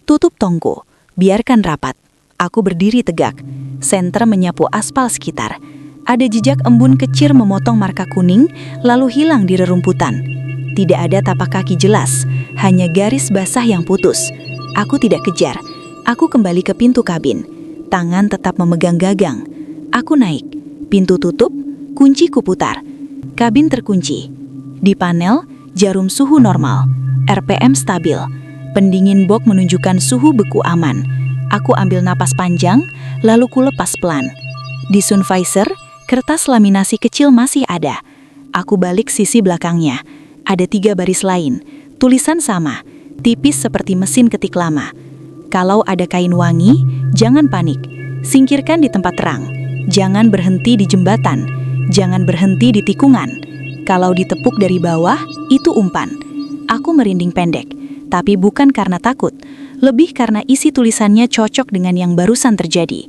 Speaker 2: Tutup tongku, biarkan rapat. Aku berdiri tegak. Senter menyapu aspal sekitar. Ada jejak embun kecil memotong marka kuning, lalu hilang di rerumputan. Tidak ada tapak kaki jelas, hanya garis basah yang putus. Aku tidak kejar. Aku kembali ke pintu kabin. Tangan tetap memegang gagang. Aku naik. Pintu tutup, kunci kuputar. Kabin terkunci. Di panel, jarum suhu normal. RPM stabil. Pendingin box menunjukkan suhu beku aman. Aku ambil napas panjang, lalu kulepas pelan. Di sun visor, kertas laminasi kecil masih ada. Aku balik sisi belakangnya. Ada 3 baris lain. Tulisan sama, tipis seperti mesin ketik lama. Kalau ada kain wangi, jangan panik. Singkirkan di tempat terang. Jangan berhenti di jembatan. Jangan berhenti di tikungan. Kalau ditepuk dari bawah, itu umpan. Aku merinding pendek, tapi bukan karena takut. Lebih karena isi tulisannya cocok dengan yang barusan terjadi.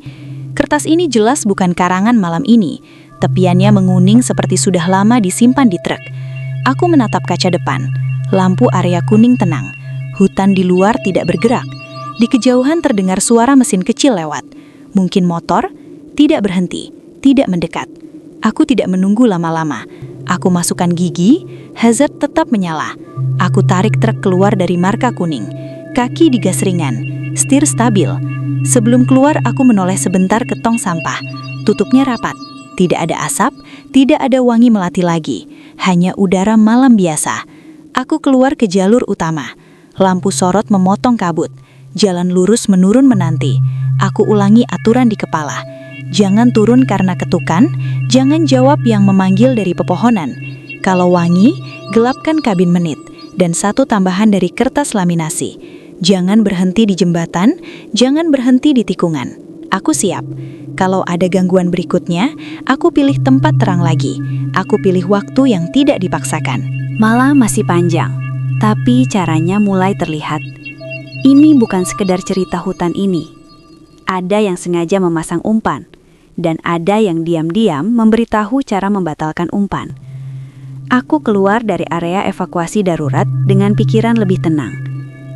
Speaker 2: Kertas ini jelas bukan karangan malam ini. Tepiannya menguning seperti sudah lama disimpan di truk. Aku menatap kaca depan. Lampu area kuning tenang. Hutan di luar tidak bergerak. Di kejauhan terdengar suara mesin kecil lewat. Mungkin motor, tidak berhenti, tidak mendekat. Aku tidak menunggu lama-lama. Aku masukkan gigi, hazard tetap menyala. Aku tarik truk keluar dari marka kuning. Kaki digas ringan, setir stabil. Sebelum keluar, aku menoleh sebentar ke tong sampah. Tutupnya rapat. Tidak ada asap, tidak ada wangi melati lagi. Hanya udara malam biasa. Aku keluar ke jalur utama. Lampu sorot memotong kabut. Jalan lurus menurun menanti. Aku ulangi aturan di kepala. Jangan turun karena ketukan, jangan jawab yang memanggil dari pepohonan. Kalau wangi, gelapkan kabin menit. Dan 1 tambahan dari kertas laminasi. Jangan berhenti di jembatan, jangan berhenti di tikungan. Aku siap. Kalau ada gangguan berikutnya, aku pilih tempat terang lagi. Aku pilih waktu yang tidak dipaksakan.
Speaker 1: Malam masih panjang, tapi caranya mulai terlihat. Ini bukan sekedar cerita hutan ini. Ada yang sengaja memasang umpan, dan ada yang diam-diam memberitahu cara membatalkan umpan. Aku keluar dari area evakuasi darurat dengan pikiran lebih tenang.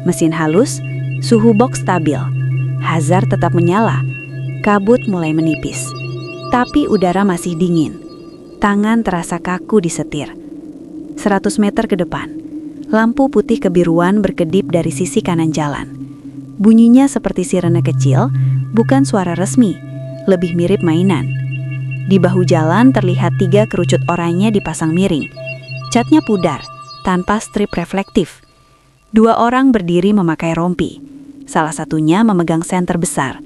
Speaker 1: Mesin halus, suhu box stabil, hazard tetap menyala, kabut mulai menipis. Tapi udara masih dingin. Tangan terasa kaku di setir. 100 meter ke depan, lampu putih kebiruan berkedip dari sisi kanan jalan. Bunyinya seperti sirene kecil, bukan suara resmi, lebih mirip mainan. Di bahu jalan terlihat 3 kerucut oranye dipasang miring. Catnya pudar, tanpa strip reflektif. 2 orang berdiri memakai rompi. Salah satunya memegang senter besar.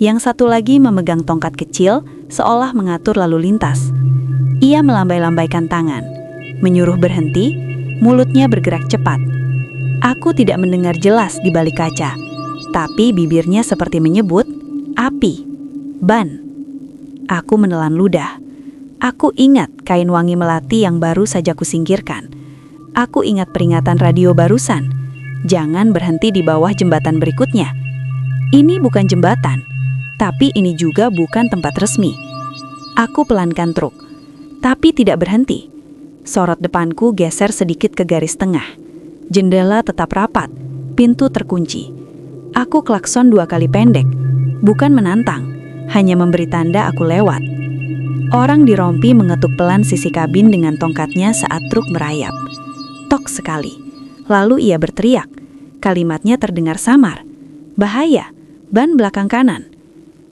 Speaker 1: Yang satu lagi memegang tongkat kecil, seolah mengatur lalu lintas. Ia melambai-lambaikan tangan, menyuruh berhenti, mulutnya bergerak cepat. Aku tidak mendengar jelas di balik kaca, tapi bibirnya seperti menyebut, api, ban. Aku menelan ludah. Aku ingat kain wangi melati yang baru saja kusingkirkan. Aku ingat peringatan radio barusan. Jangan berhenti di bawah jembatan berikutnya. Ini bukan jembatan, tapi ini juga bukan tempat resmi. Aku pelankan truk, tapi tidak berhenti. Sorot depanku geser sedikit ke garis tengah. Jendela tetap rapat, pintu terkunci. Aku klakson 2 kali pendek, bukan menantang, hanya memberi tanda aku lewat. Orang di rompi mengetuk pelan sisi kabin dengan tongkatnya saat truk merayap. Tok sekali. Lalu ia berteriak. Kalimatnya terdengar samar. Bahaya, ban belakang kanan.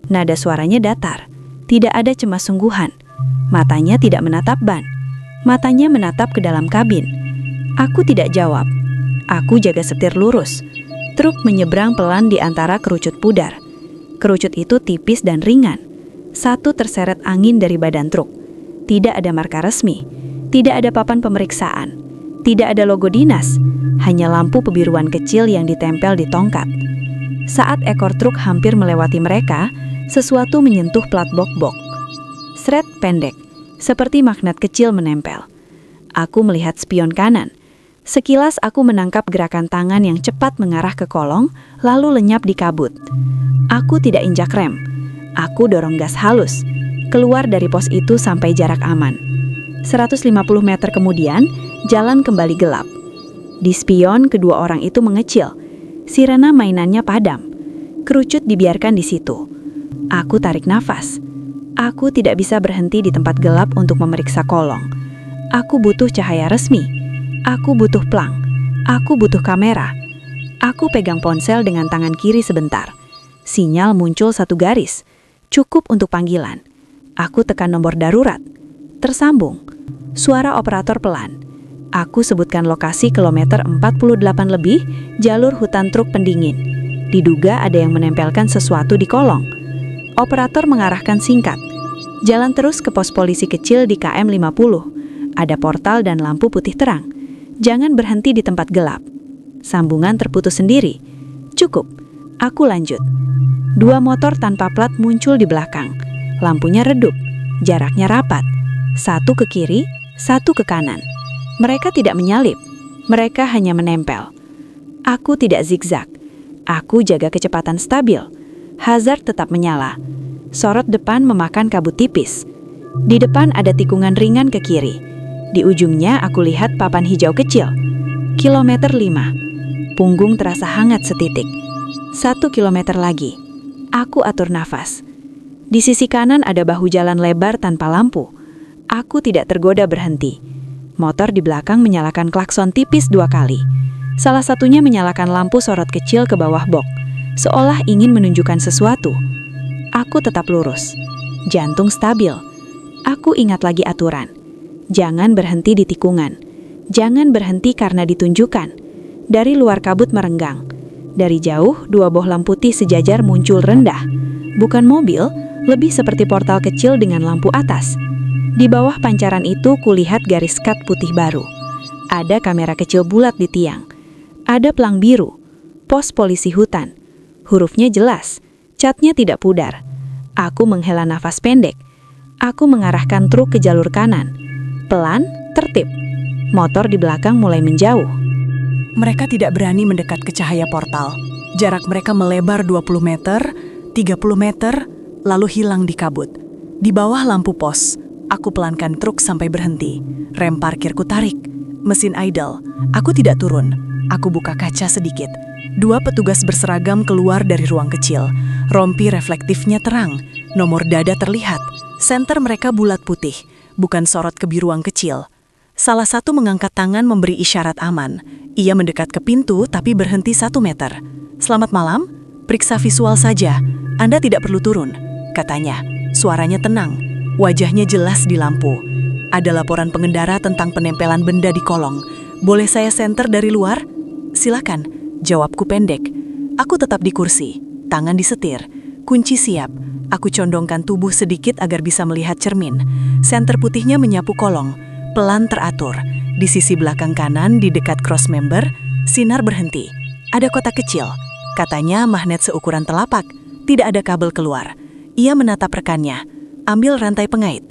Speaker 1: Nada suaranya datar. Tidak ada cemas sungguhan. Matanya tidak menatap ban. Matanya menatap ke dalam kabin. Aku tidak jawab. Aku jaga setir lurus. Truk menyeberang pelan di antara kerucut pudar. Kerucut itu tipis dan ringan. Satu terseret angin dari badan truk. Tidak ada marka resmi. Tidak ada papan pemeriksaan. Tidak ada logo dinas. Hanya lampu kebiruan kecil yang ditempel di tongkat. Saat ekor truk hampir melewati mereka, sesuatu menyentuh plat bok-bok. Sret pendek, seperti magnet kecil menempel. Aku melihat spion kanan. Sekilas aku menangkap gerakan tangan yang cepat mengarah ke kolong, lalu lenyap di kabut. Aku tidak injak rem. Aku dorong gas halus, keluar dari pos itu sampai jarak aman. 150 meter kemudian, jalan kembali gelap. Di spion, kedua orang itu mengecil. Sirena mainannya padam. Kerucut dibiarkan di situ. Aku tarik nafas. Aku tidak bisa berhenti di tempat gelap untuk memeriksa kolong. Aku butuh cahaya resmi. Aku butuh plang. Aku butuh kamera. Aku pegang ponsel dengan tangan kiri sebentar. Sinyal muncul satu garis. Cukup untuk panggilan. Aku tekan nomor darurat. Tersambung. Suara operator pelan. Aku sebutkan lokasi kilometer 48 lebih, jalur hutan truk pendingin. Diduga ada yang menempelkan sesuatu di kolong. Operator mengarahkan singkat. Jalan terus ke pos polisi kecil di KM 50. Ada portal dan lampu putih terang. Jangan berhenti di tempat gelap. Sambungan terputus sendiri. Cukup. Aku lanjut. 2 motor tanpa plat muncul di belakang. Lampunya redup. Jaraknya rapat. 1 ke kiri, 1 ke kanan. Mereka tidak menyalip. Mereka hanya menempel. Aku tidak zigzag. Aku jaga kecepatan stabil. Hazard tetap menyala. Sorot depan memakan kabut tipis. Di depan ada tikungan ringan ke kiri. Di ujungnya aku lihat papan hijau kecil. Kilometer 5. Punggung terasa hangat setitik. 1 kilometer lagi. Aku atur nafas. Di sisi kanan ada bahu jalan lebar tanpa lampu. Aku tidak tergoda berhenti. Motor di belakang menyalakan klakson tipis 2 kali. Salah satunya menyalakan lampu sorot kecil ke bawah box, seolah ingin menunjukkan sesuatu. Aku tetap lurus. Jantung stabil. Aku ingat lagi aturan. Jangan berhenti di tikungan. Jangan berhenti karena ditunjukkan. Dari luar kabut merenggang. Dari jauh, 2 bohlam putih sejajar muncul rendah. Bukan mobil, lebih seperti portal kecil dengan lampu atas. Di bawah pancaran itu kulihat garis kat putih baru. Ada kamera kecil bulat di tiang. Ada pelang biru. Pos polisi hutan. Hurufnya jelas. Catnya tidak pudar. Aku menghela nafas pendek. Aku mengarahkan truk ke jalur kanan. Pelan, tertib. Motor di belakang mulai menjauh.
Speaker 3: Mereka tidak berani mendekat ke cahaya portal. Jarak mereka melebar 20 meter, 30 meter, lalu hilang di kabut. Di bawah lampu pos, aku pelankan truk sampai berhenti. Rem parkirku tarik. Mesin idle. Aku tidak turun. Aku buka kaca sedikit. 2 petugas berseragam keluar dari ruang kecil. Rompi reflektifnya terang. Nomor dada terlihat. Senter mereka bulat putih, bukan sorot kebiruan kecil. Salah satu mengangkat tangan memberi isyarat aman. Ia mendekat ke pintu tapi berhenti 1 meter. "Selamat malam, periksa visual saja. Anda tidak perlu turun," katanya. Suaranya tenang, wajahnya jelas di lampu. "Ada laporan pengendara tentang penempelan benda di kolong. Boleh saya senter dari luar?" "Silakan," jawabku pendek. Aku tetap di kursi, tangan disetir, kunci siap. Aku condongkan tubuh sedikit agar bisa melihat cermin. Senter putihnya menyapu kolong, pelan teratur. Di sisi belakang kanan, di dekat cross member, sinar berhenti. "Ada kotak kecil," katanya, magnet seukuran telapak. Tidak ada kabel keluar. Ia menatap rekannya. "Ambil rantai pengait."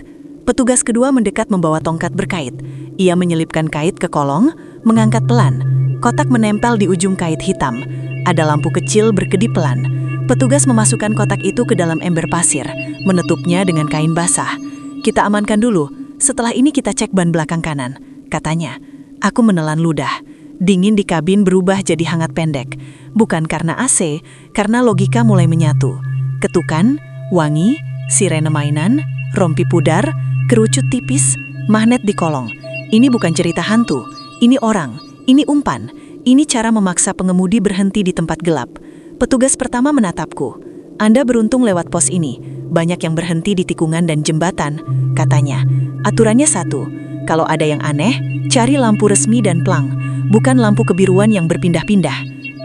Speaker 3: Petugas kedua mendekat membawa tongkat berkait. Ia menyelipkan kait ke kolong, mengangkat pelan. Kotak menempel di ujung kait hitam. Ada lampu kecil berkedip pelan. Petugas memasukkan kotak itu ke dalam ember pasir, menutupnya dengan kain basah. "Kita amankan dulu, setelah ini kita cek ban belakang kanan," katanya. Aku menelan ludah. Dingin di kabin berubah jadi hangat pendek. Bukan karena AC, karena logika mulai menyatu. Ketukan, wangi, sirene mainan, rompi pudar, kerucut tipis, magnet di kolong. Ini bukan cerita hantu, ini orang, ini umpan, ini cara memaksa pengemudi berhenti di tempat gelap. Petugas pertama menatapku. "Anda beruntung lewat pos ini. Banyak yang berhenti di tikungan dan jembatan," katanya. "Aturannya 1, kalau ada yang aneh, cari lampu resmi dan plang, bukan lampu kebiruan yang berpindah-pindah."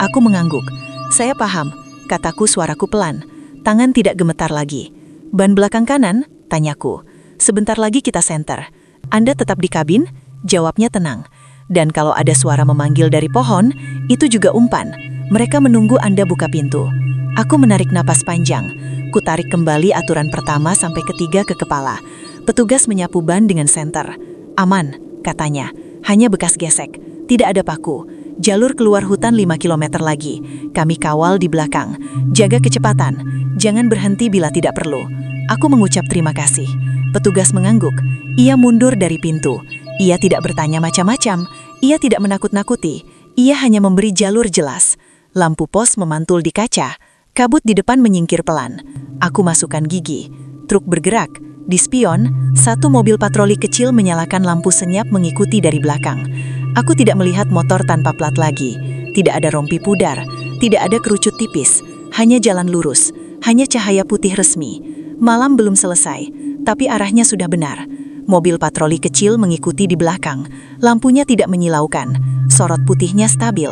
Speaker 3: Aku mengangguk. "Saya paham," kataku, suaraku pelan. Tangan tidak gemetar lagi. "Ban belakang kanan?" tanyaku. "Sebentar lagi kita senter." "Anda tetap di kabin?" Jawabnya tenang. "Dan kalau ada suara memanggil dari pohon, itu juga umpan. Mereka menunggu Anda buka pintu." Aku menarik napas panjang. Kutarik kembali aturan pertama sampai ketiga ke kepala. Petugas menyapu ban dengan senter. "Aman," katanya. "Hanya bekas gesek. Tidak ada paku. Jalur keluar hutan 5 kilometer lagi. Kami kawal di belakang. Jaga kecepatan. Jangan berhenti bila tidak perlu." Aku mengucap terima kasih. Petugas mengangguk. Ia mundur dari pintu. Ia tidak bertanya macam-macam. Ia tidak menakut-nakuti. Ia hanya memberi jalur jelas. Lampu pos memantul di kaca. Kabut di depan menyingkir pelan. Aku masukkan gigi.
Speaker 1: Truk bergerak. Di spion, satu mobil patroli kecil menyalakan lampu senyap mengikuti dari belakang. Aku tidak melihat motor tanpa plat lagi. Tidak ada rompi pudar, tidak ada kerucut tipis, hanya jalan lurus, hanya cahaya putih resmi. Malam belum selesai, tapi arahnya sudah benar. Mobil patroli kecil mengikuti di belakang. Lampunya tidak menyilaukan, sorot putihnya stabil.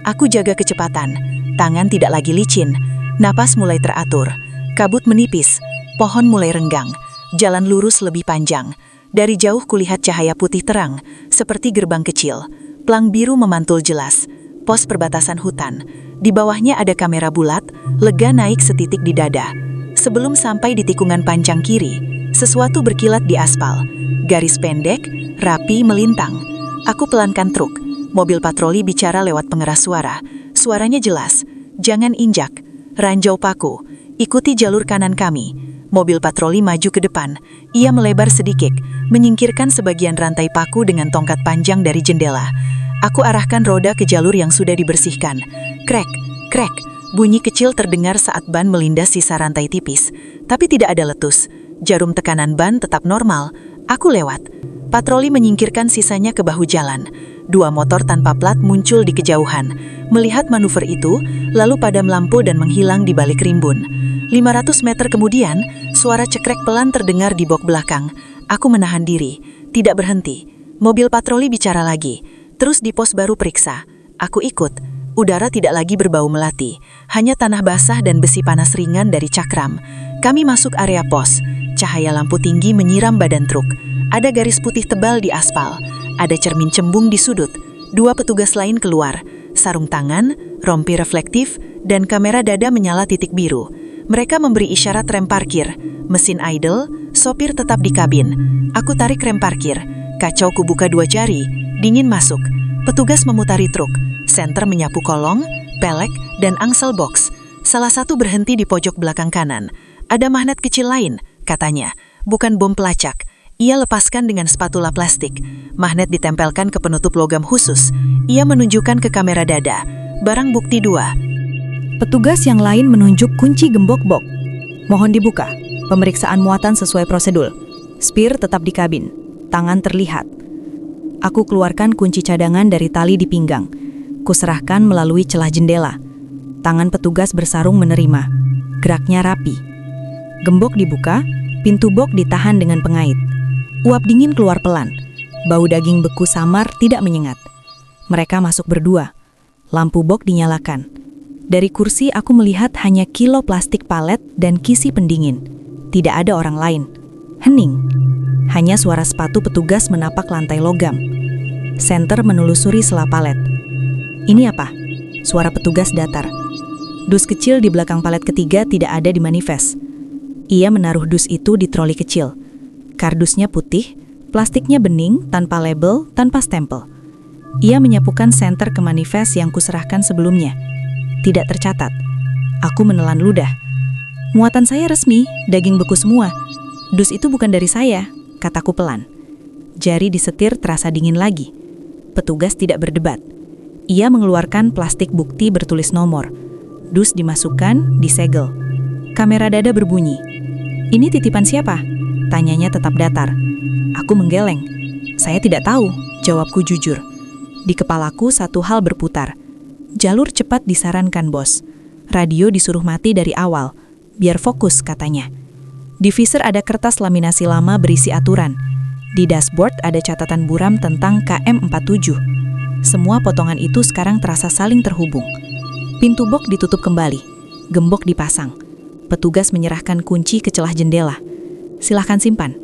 Speaker 1: Aku jaga kecepatan, tangan tidak lagi licin. Napas mulai teratur, kabut menipis, pohon mulai renggang, jalan lurus lebih panjang. Dari jauh kulihat cahaya putih terang, seperti gerbang kecil. Plang biru memantul jelas. Pos perbatasan hutan. Di bawahnya ada kamera bulat, lega naik setitik di dada. Sebelum sampai di tikungan panjang kiri, sesuatu berkilat di aspal. Garis pendek, rapi melintang. Aku pelankan truk. Mobil patroli bicara lewat pengeras suara. Suaranya jelas. Jangan injak. Ranjau paku. Ikuti jalur kanan kami. Mobil patroli maju ke depan. Ia melebar sedikit, menyingkirkan sebagian rantai paku dengan tongkat panjang dari jendela. Aku arahkan roda ke jalur yang sudah dibersihkan. Krek, krek, bunyi kecil terdengar saat ban melindas sisa rantai tipis. Tapi tidak ada letus. Jarum tekanan ban tetap normal. Aku lewat. Patroli menyingkirkan sisanya ke bahu jalan. Dua motor tanpa plat muncul di kejauhan. Melihat manuver itu, lalu padam lampu dan menghilang di balik rimbun. 500 meter kemudian, suara cekrek pelan terdengar di bok belakang. Aku menahan diri, tidak berhenti. Mobil patroli bicara lagi. Terus di pos baru periksa. Aku ikut. Udara tidak lagi berbau melati, hanya tanah basah dan besi panas ringan dari cakram. Kami masuk area pos. Cahaya lampu tinggi menyiram badan truk. Ada garis putih tebal di aspal. Ada cermin cembung di sudut. Dua petugas lain keluar. Sarung tangan, rompi reflektif, dan kamera dada menyala titik biru. Mereka memberi isyarat rem parkir. Mesin idle, sopir tetap di kabin. Aku tarik rem parkir. Kacau kubuka dua jari. Dingin masuk. Petugas memutari truk. Senter menyapu kolong, pelek, dan angsel box. Salah satu berhenti di pojok belakang kanan. Ada magnet kecil lain, katanya. Bukan bom pelacak. Ia lepaskan dengan spatula plastik. Magnet ditempelkan ke penutup logam khusus. Ia menunjukkan ke kamera dada. Barang bukti 2.
Speaker 2: Petugas yang lain menunjuk kunci gembok bok. Mohon dibuka. Pemeriksaan muatan sesuai prosedur. Spir tetap di kabin. Tangan terlihat. Aku keluarkan kunci cadangan dari tali di pinggang. Kuserahkan melalui celah jendela. Tangan petugas bersarung menerima. Geraknya rapi. Gembok dibuka, pintu bok ditahan dengan pengait. Uap dingin keluar pelan. Bau daging beku samar tidak menyengat. Mereka masuk berdua. Lampu bok dinyalakan. Dari kursi aku melihat hanya kilo plastik palet dan kisi pendingin. Tidak ada orang lain. Hening. Hanya suara sepatu petugas menapak lantai logam. Senter menelusuri sela palet. Ini apa? Suara petugas datar. Dus kecil di belakang palet ketiga tidak ada di manifest. Ia menaruh dus itu di troli kecil. Kardusnya putih, plastiknya bening, tanpa label, tanpa stempel. Ia menyapukan senter ke manifest yang kuserahkan sebelumnya. Tidak tercatat. Aku menelan ludah. Muatan saya resmi, daging beku semua. Dus itu bukan dari saya, kataku pelan. Jari disetir terasa dingin lagi. Petugas tidak berdebat. Ia mengeluarkan plastik bukti bertulis nomor. Dus dimasukkan, disegel. Kamera dada berbunyi. Ini titipan siapa? Tanyanya tetap datar. Aku menggeleng. Saya tidak tahu, jawabku jujur. Di kepalaku satu hal berputar. Jalur cepat disarankan bos. Radio disuruh mati dari awal. Biar fokus, katanya. Di visor ada kertas laminasi lama berisi aturan. Di dashboard ada catatan buram tentang KM47. Semua potongan itu sekarang terasa saling terhubung. Pintu bok ditutup kembali. Gembok dipasang. Petugas menyerahkan kunci ke celah jendela. Silahkan simpan.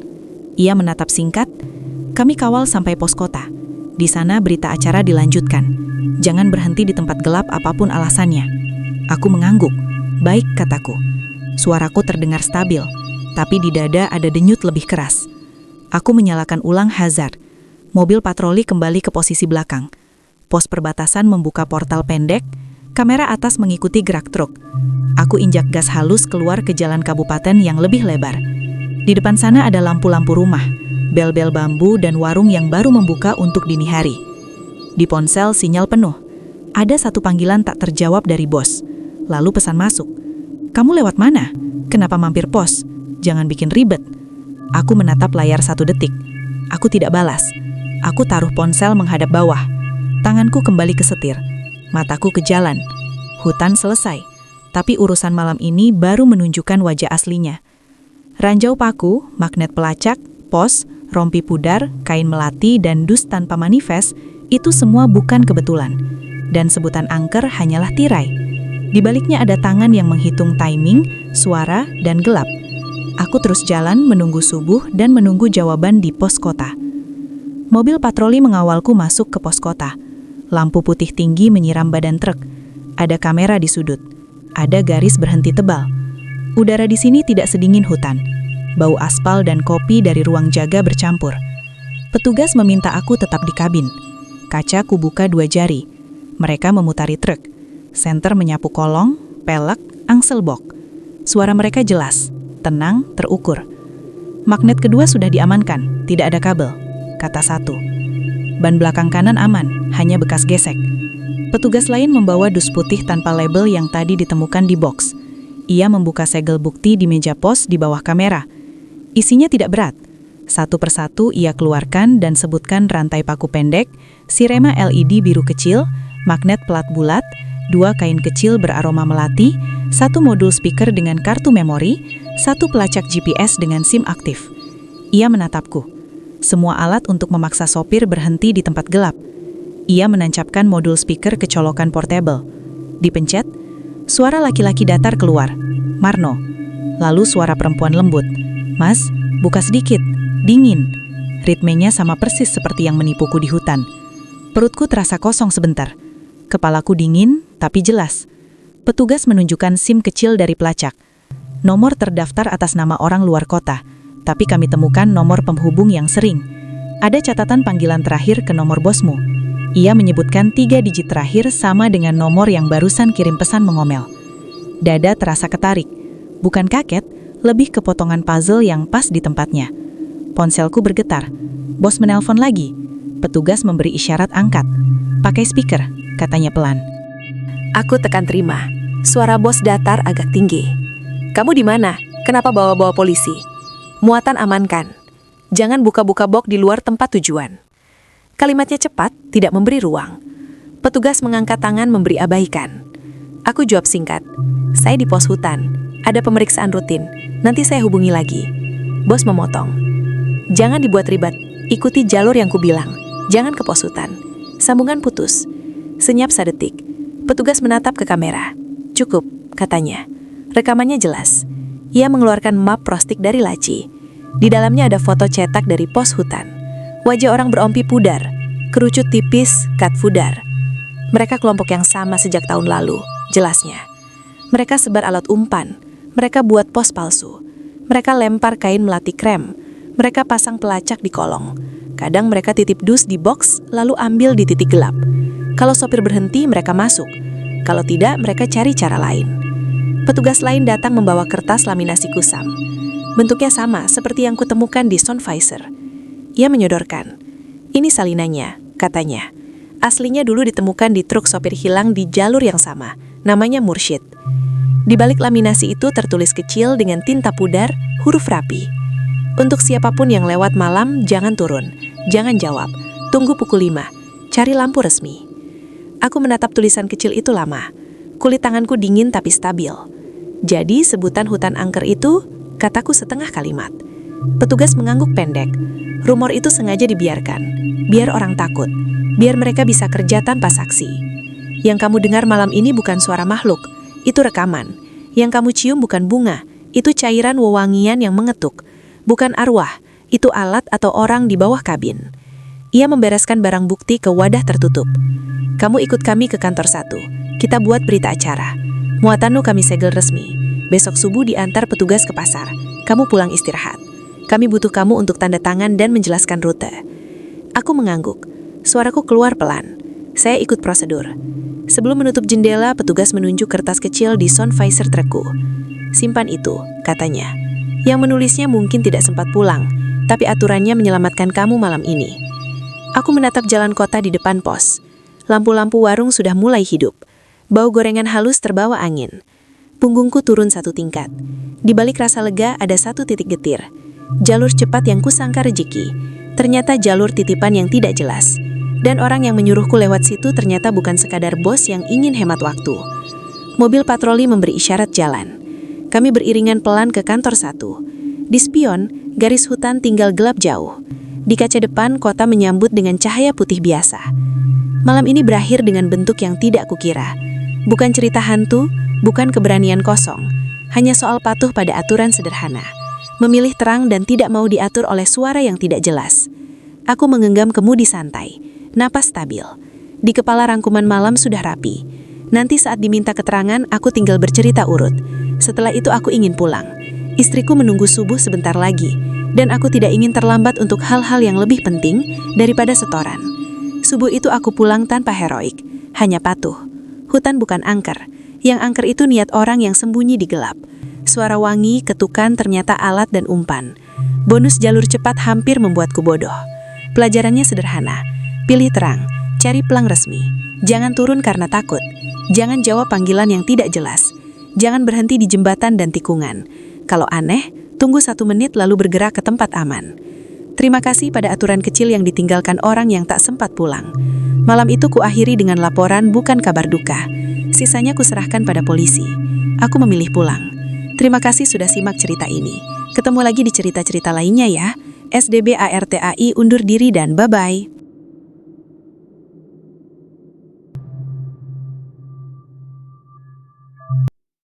Speaker 2: Ia menatap singkat. Kami kawal sampai pos kota. Di sana berita acara dilanjutkan. Jangan berhenti di tempat gelap apapun alasannya. Aku mengangguk. Baik, kataku. Suaraku terdengar stabil. Tapi di dada ada denyut lebih keras. Aku menyalakan ulang hazard. Mobil patroli kembali ke posisi belakang. Pos perbatasan membuka portal pendek. Kamera atas mengikuti gerak truk. Aku injak gas halus keluar ke jalan kabupaten yang lebih lebar. Di depan sana ada lampu-lampu rumah, bel-bel bambu dan warung yang baru membuka untuk dini hari. Di ponsel sinyal penuh. Ada satu panggilan tak terjawab dari bos. Lalu pesan masuk. Kamu lewat mana? Kenapa mampir pos?
Speaker 1: jangan bikin ribet. Aku menatap layar 1 detik. Aku tidak balas. Aku taruh ponsel menghadap bawah. Tanganku kembali ke setir. Mataku ke jalan. Hutan selesai. Tapi urusan malam ini baru menunjukkan wajah aslinya. Ranjau paku, magnet pelacak, pos, rompi pudar, kain melati, dan dus tanpa manifest, itu semua bukan kebetulan. Dan sebutan angker hanyalah tirai. Di baliknya ada tangan yang menghitung timing, suara, dan gelap. Aku terus jalan menunggu subuh dan menunggu jawaban di pos kota. Mobil patroli mengawalku masuk ke pos kota. Lampu putih tinggi menyiram badan truk. Ada kamera di sudut. Ada garis berhenti tebal. Udara di sini tidak sedingin hutan. Bau aspal dan kopi dari ruang jaga bercampur. Petugas meminta aku tetap di kabin. Kaca kubuka 2 jari. Mereka memutari truk. Senter menyapu kolong, pelek, angselbok. Suara mereka jelas, tenang, terukur. Magnet kedua sudah diamankan, tidak ada kabel, kata satu. Ban belakang kanan aman, hanya bekas gesek. Petugas lain membawa dus putih tanpa label yang tadi ditemukan di box. Ia membuka segel bukti di meja pos di bawah kamera. Isinya tidak berat. Satu persatu ia keluarkan dan sebutkan rantai paku pendek, sirena LED biru kecil, magnet pelat bulat, 2 kain kecil beraroma melati, 1 modul speaker dengan kartu memori, 1 pelacak GPS dengan SIM aktif. Ia menatapku. Semua alat untuk memaksa sopir berhenti di tempat gelap. Ia menancapkan modul speaker ke colokan portable. Dipencet, suara laki-laki datar keluar. Marno. Lalu suara perempuan lembut. Mas, buka sedikit. Dingin. Ritmenya sama persis seperti yang menipuku di hutan. Perutku terasa kosong sebentar. Kepalaku dingin, tapi jelas. Petugas menunjukkan SIM kecil dari pelacak. Nomor terdaftar atas nama orang luar kota, tapi kami temukan nomor penghubung yang sering. Ada catatan panggilan terakhir ke nomor bosmu. Ia menyebutkan 3 digit terakhir sama dengan nomor yang barusan kirim pesan mengomel. Dada terasa ketarik. Bukan kaget, lebih ke potongan puzzle yang pas di tempatnya. Ponselku bergetar. Bos menelpon lagi. Petugas memberi isyarat angkat. Pakai speaker, katanya pelan.
Speaker 2: Aku tekan terima. Suara bos datar agak tinggi. Kamu di mana? Kenapa bawa-bawa polisi? Muatan amankan. Jangan buka-buka box di luar tempat tujuan. Kalimatnya cepat, tidak memberi ruang. Petugas mengangkat tangan memberi abaikan. Aku jawab singkat. Saya di pos hutan. Ada pemeriksaan rutin. Nanti saya hubungi lagi. Bos memotong. Jangan dibuat ribet. Ikuti jalur yang kubilang. Jangan ke pos hutan. Sambungan putus. Senyap sedetik. Petugas menatap ke kamera. Cukup, katanya. Rekamannya jelas. Ia mengeluarkan map prostik dari laci. Di dalamnya ada foto cetak dari pos hutan. Wajah orang berompi pudar, kerucut tipis, kat pudar. Mereka kelompok yang sama sejak tahun lalu, jelasnya. Mereka sebar alat umpan. Mereka buat pos palsu. Mereka lempar kain melati krem. Mereka pasang pelacak di kolong. Kadang mereka titip dus di box, lalu ambil di titik gelap. Kalau sopir berhenti, mereka masuk. Kalau tidak, mereka cari cara lain. Petugas lain datang membawa kertas laminasi kusam. Bentuknya sama seperti yang kutemukan di Sonvisor. Ia menyodorkan. Ini salinannya, katanya. Aslinya dulu ditemukan di truk sopir hilang di jalur yang sama. Namanya Mursyid. Di balik laminasi itu tertulis kecil dengan tinta pudar, huruf rapi. Untuk siapapun yang lewat malam, jangan turun. Jangan jawab. Tunggu pukul 5. Cari lampu resmi. Aku menatap tulisan kecil itu lama. Kulit tanganku dingin tapi stabil. Jadi sebutan hutan angker itu, kataku setengah kalimat. Petugas mengangguk pendek. Rumor itu sengaja dibiarkan. Biar orang takut. Biar mereka bisa kerja tanpa saksi. Yang kamu dengar malam ini bukan suara makhluk. Itu rekaman. Yang kamu cium bukan bunga. Itu cairan wewangian yang mengetuk. Bukan arwah. Itu alat atau orang di bawah kabin. Ia membereskan barang bukti ke wadah tertutup. Kamu ikut kami ke kantor 1. Kita buat berita acara. Muatanmu kami segel resmi. Besok subuh diantar petugas ke pasar. Kamu pulang istirahat. Kami butuh kamu untuk tanda tangan dan menjelaskan rute. Aku mengangguk. Suaraku keluar pelan. Saya ikut prosedur. Sebelum menutup jendela, petugas menunjuk kertas kecil di Sonvisor trukku. Simpan itu, katanya. Yang menulisnya mungkin tidak sempat pulang, tapi aturannya menyelamatkan kamu malam ini. Aku menatap jalan kota di depan pos. Lampu-lampu warung sudah mulai hidup. Bau gorengan halus terbawa angin. Punggungku turun 1 tingkat. Di balik rasa lega ada 1 titik getir. Jalur cepat yang kusangka rezeki, ternyata jalur titipan yang tidak jelas. Dan orang yang menyuruhku lewat situ ternyata bukan sekadar bos yang ingin hemat waktu. Mobil patroli memberi isyarat jalan. Kami beriringan pelan ke kantor 1. Di spion, garis hutan tinggal gelap jauh. Di kaca depan, kota menyambut dengan cahaya putih biasa. Malam ini berakhir dengan bentuk yang tidak kukira. Bukan cerita hantu, bukan keberanian kosong. Hanya soal patuh pada aturan sederhana. Memilih terang dan tidak mau diatur oleh suara yang tidak jelas. Aku menggenggam kemudi santai, napas stabil. Di kepala rangkuman malam sudah rapi. Nanti saat diminta keterangan, aku tinggal bercerita urut. Setelah itu aku ingin pulang. Istriku menunggu subuh sebentar lagi, dan aku tidak ingin terlambat untuk hal-hal yang lebih penting daripada setoran. Subuh itu aku pulang tanpa heroik, hanya patuh. Hutan bukan angker. Yang angker itu niat orang yang sembunyi di gelap. Suara wangi, ketukan ternyata alat dan umpan. Bonus jalur cepat hampir membuatku bodoh. Pelajarannya sederhana. Pilih terang, cari pelang resmi. Jangan turun karena takut. Jangan jawab panggilan yang tidak jelas. Jangan berhenti di jembatan dan tikungan. Kalau aneh, tunggu 1 menit lalu bergerak ke tempat aman. Terima kasih pada aturan kecil yang ditinggalkan orang yang tak sempat pulang. Malam itu kuakhiri dengan laporan bukan kabar duka. Sisanya kuserahkan pada polisi. Aku memilih pulang. Terima kasih sudah simak cerita ini. Ketemu lagi di cerita-cerita lainnya ya. SDB ARTAI undur diri dan bye-bye.